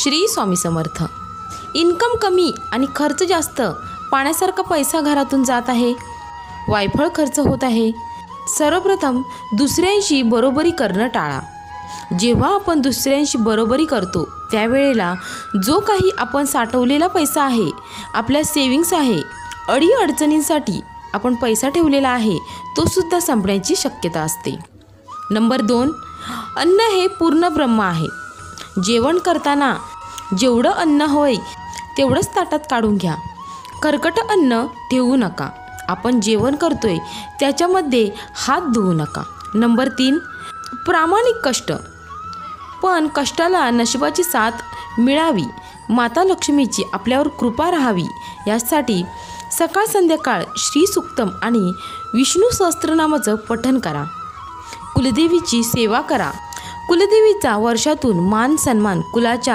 Shri Swami Samarth. Income कमी आणि खर्च जास्त, पाण्यासारखा पैसा घरातून जात आहे, वायफळ खर्च होत आहे. सर्वप्रथम दुसऱ्यांशी बरोबरी करणं टाळा. जेव्हा आपण दुसऱ्यांशी बरोबरी करतो त्यावेळेला जो काही आपण साठवलेला पैसा आहे, आपल्या सेविंग्स आहे, अडीअडचणींसाठी आपण पैसा ठेवलेला आहे, तो सुद्धा संपण्याची शक्यता असते. नंबर 2, अन्न हे पूर्ण ब्रह्म आहे. जेवण करताना जेवढं अन्न होय तेवढंच ताटात काढून घ्या. कर्कट अन्न ठेवू नका. आपण जेवण करतोय त्याच्यामध्ये हात धुवू नका. नंबर 3, प्रामाणिक कष्ट, पण कष्टाला नशिबाची साथ मिळावी, माता लक्ष्मीची आपल्यावर कृपा राहावी, यासाठी सकाळ संध्याकाळ श्री सूक्तम आणि विष्णू सहस्त्रनामाचं पठण करा. कुलदेवीची सेवा करा. कुलदेवीचा वर्षातून मान सन्मान कुलाच्या